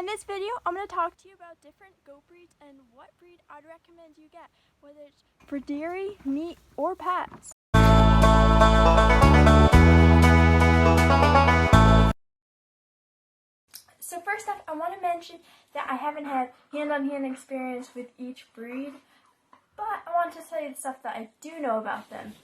In this video, I'm going to talk to you about different goat breeds and what breed I'd recommend you get, whether it's for dairy, meat, or pets. So first off, I want to mention that I haven't had hand-on-hand experience with each breed, but I want to tell you the stuff that I do know about them.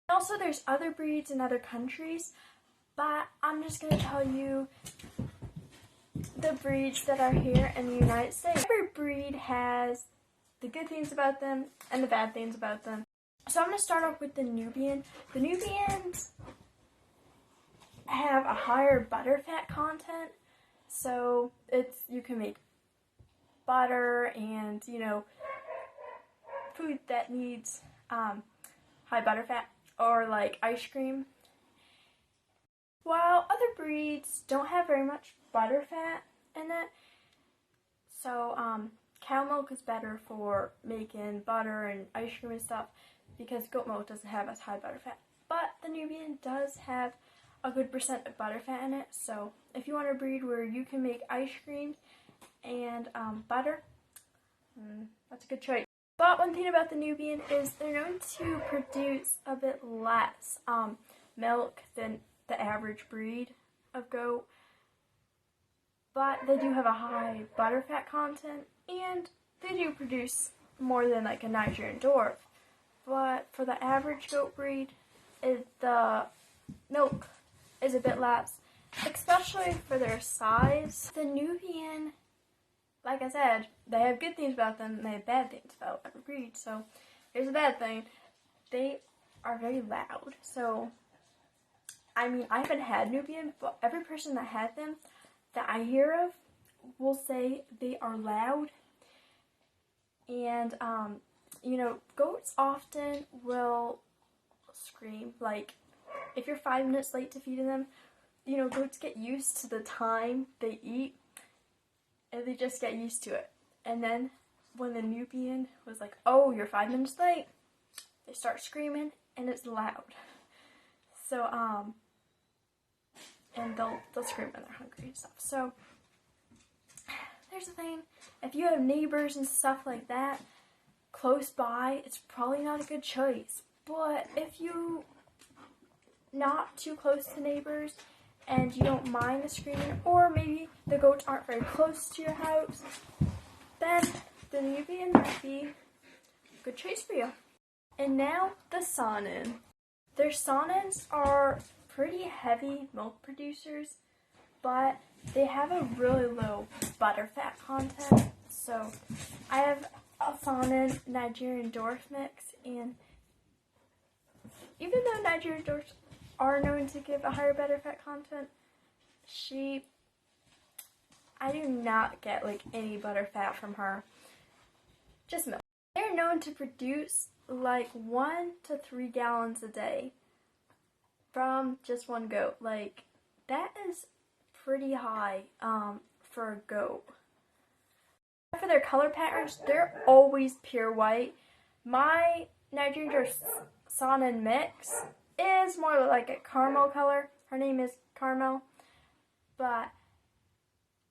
Also, there's other breeds in other countries, but I'm just going to tell you the breeds that are here in the United States. Every breed has the good things about them and the bad things about them. So I'm going to start off with the Nubian. The Nubians have a higher butterfat content, so you can make butter and, food that needs high butterfat, or like ice cream. While other breeds don't have very much butterfat in it, so cow milk is better for making butter and ice cream and stuff because goat milk doesn't have as high butterfat. But the Nubian does have a good percent of butterfat in it, so if you want a breed where you can make ice cream and butter, that's a good choice. But one thing about the Nubian is they're known to produce a bit less milk than the average breed of goat, but they do have a high butterfat content and they do produce more than like a Nigerian dwarf. But for the average goat breed, the milk is a bit less, especially for their size. The Nubian, like I said, they have good things about them and they have bad things about every breed. So here's a bad thing: they are very loud. So I haven't had Nubian, but every person that had them that I hear of will say they are loud. And, goats often will scream. Like, if you're 5 minutes late to feeding them, goats get used to the time they eat, and they just get used to it. And then when the Nubian was like, oh, you're 5 minutes late, they start screaming, and it's loud. So, and they'll scream when they're hungry and stuff. So, there's the thing. If you have neighbors and stuff like that close by, it's probably not a good choice. But if you not too close to neighbors and you don't mind the screaming, or maybe the goats aren't very close to your house, then the Nubian might be a good choice for you. And now the Saanen. Their Saanens are pretty heavy milk producers, but they have a really low butterfat content. So I have a Saanen Nigerian dwarf mix, and even though Nigerian dwarfs are known to give a higher butterfat content, I do not get like any butterfat from her, just milk. They're known to produce like 1 to 3 gallons a day from just one goat. Like, that is pretty high for a goat. For their color patterns, they're always pure white. My Nigerian dwarf Saanen mix is more like a caramel color. Her name is Caramel. But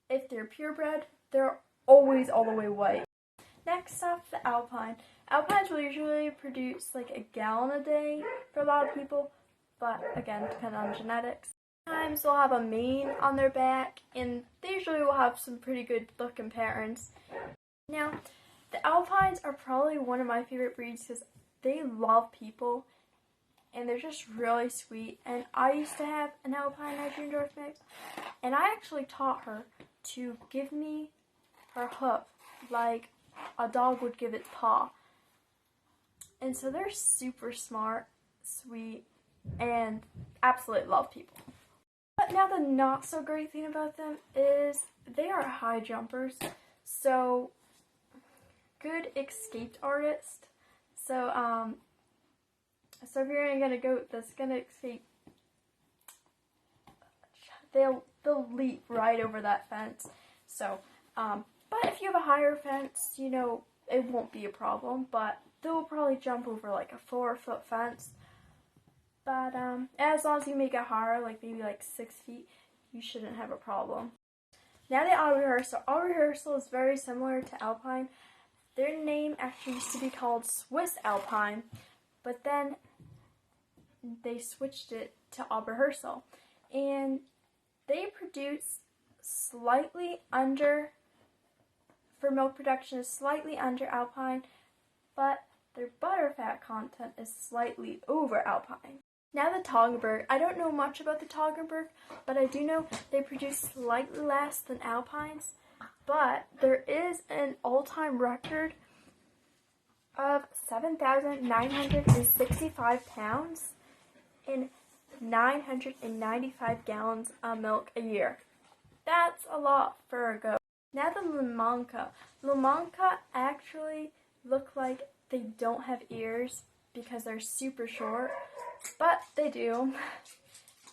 if they're purebred, they're always all the way white. Next up, the Alpine. Alpines will usually produce like a gallon a day for a lot of people, but again, depending on genetics. Sometimes they'll have a mane on their back, and they usually will have some pretty good looking patterns. Now, the Alpines are probably one of my favorite breeds because they love people, and they're just really sweet. And I used to have an Alpine Nigerian dwarf mix, and I actually taught her to give me her hoof like a dog would give its paw. And so they're super smart, sweet, and absolutely love people. But now the not so great thing about them is they are high jumpers. So, good escaped artist. So if you're gonna get a goat that's gonna escape, they'll leap right over that fence. So, but if you have a higher fence, it won't be a problem. But they'll probably jump over like a 4-foot fence. But as long as you make it higher, like maybe like 6 feet, you shouldn't have a problem. Now the Oberhasli. Oberhasli is very similar to Alpine. Their name actually used to be called Swiss Alpine, but then they switched it to Oberhasli. And they produce slightly under, for milk production, is slightly under Alpine, but their butterfat content is slightly over Alpine. Now the Toggenburg. I don't know much about the Toggenburg, but I do know they produce slightly less than Alpines. But there is an all-time record of 7,965 pounds and 995 gallons of milk a year. That's a lot for a goat. Now the LaMancha. LaMancha actually look like they don't have ears because they're super short, but they do.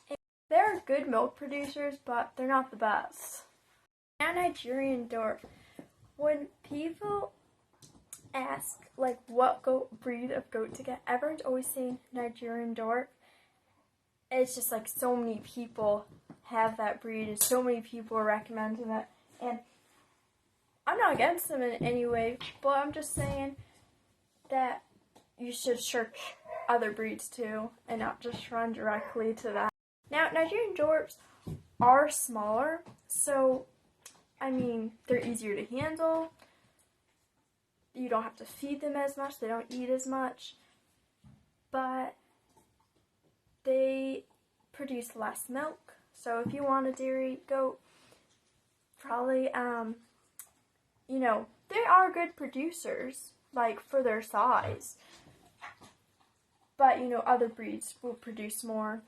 And they're good milk producers, but they're not the best. Now Nigerian dwarf. When people ask like what breed of goat to get, everyone's always saying Nigerian dwarf. It's just like so many people have that breed and so many people are recommending it, and I'm not against them in any way, but I'm just saying that you should search other breeds too and not just run directly to that. Now Nigerian dwarfs are smaller, so I mean they're easier to handle. You don't have to feed them as much, they don't eat as much, but they produce less milk. So if you want a dairy goat, probably you know, they are good producers, like for their size. But you know, other breeds will produce more.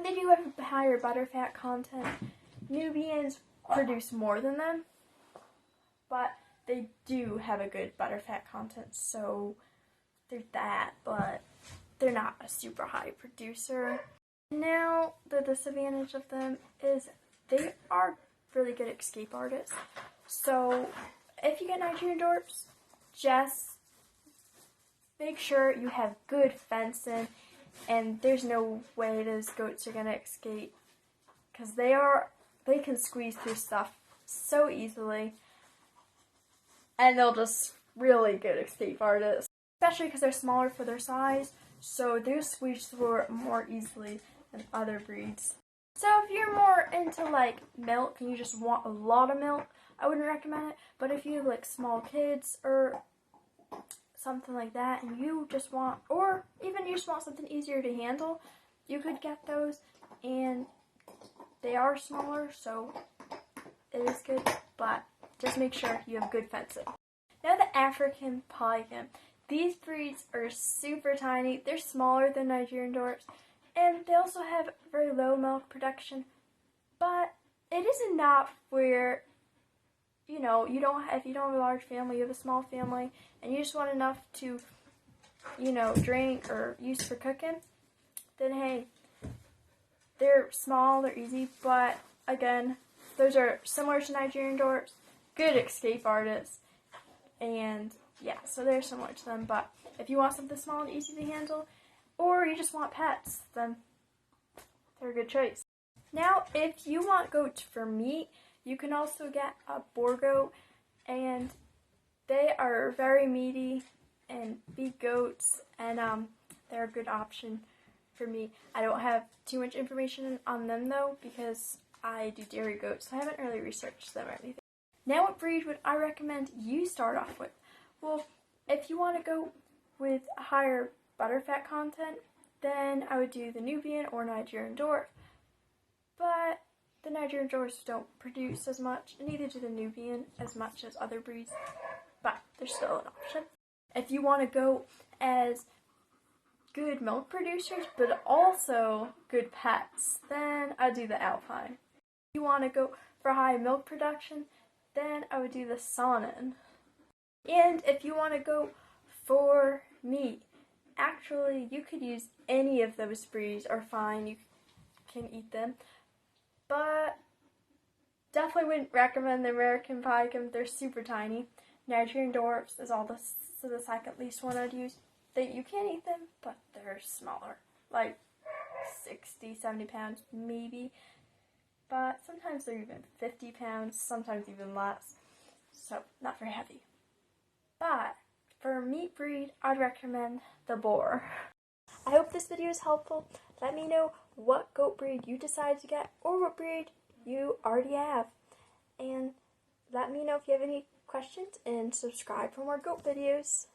They do have a higher butterfat content. Nubians produce more than them, but they do have a good butterfat content, so there's that, but they're not a super high producer. Now, the disadvantage of them is they are really good escape artists. So, if you get Nigerian dwarfs, just make sure you have good fencing, and there's no way those goats are going to escape, because they can squeeze through stuff so easily, and they'll just really good escape artists, especially because they're smaller for their size, so they'll squeeze through it more easily than other breeds. So if you're more into like milk and you just want a lot of milk, I wouldn't recommend it. But if you have like small kids or something like that, and you just want, or even you just want something easier to handle, you could get those, and they are smaller, so it is good, but just make sure you have good fencing. Now the African Pygmy. These breeds are super tiny. They're smaller than Nigerian dwarfs, and they also have very low milk production, but it is enough where, you know, if you don't have a large family, you have a small family, and you just want enough to, you know, drink or use for cooking, then hey, they're small, they're easy, but again, those are similar to Nigerian dwarfs, good escape artists, and yeah, so they're similar to them, but if you want something small and easy to handle, or you just want pets, then they're a good choice. Now, if you want goats for meat, you can also get a boar goat, and they are very meaty and big goats, and they're a good option for me. I don't have too much information on them though, because I do dairy goats, so I haven't really researched them or anything. Now, what breed would I recommend you start off with? Well, if you want to go with a higher butterfat content, then I would do the Nubian or Nigerian dwarf. But the Nigerian dwarfs don't produce as much, and neither do the Nubian as much as other breeds, but they're still an option. If you want to go as good milk producers, but also good pets, then I'd do the Alpine. If you want to go for high milk production, then I would do the Saanen. And if you want to go for meat, actually you could use any of those breeds are fine, you can eat them, but definitely wouldn't recommend the American Pygmy. They're super tiny. Nigerian dwarfs is the second least one I'd use. You can eat them, but they're smaller, like 60, 70 pounds maybe. but sometimes they're even 50 pounds, sometimes even less, so not very heavy. But for meat breed, I'd recommend the boar. I hope this video is helpful. Let me know what goat breed you decided to get or what breed you already have. And let me know if you have any questions and subscribe for more goat videos.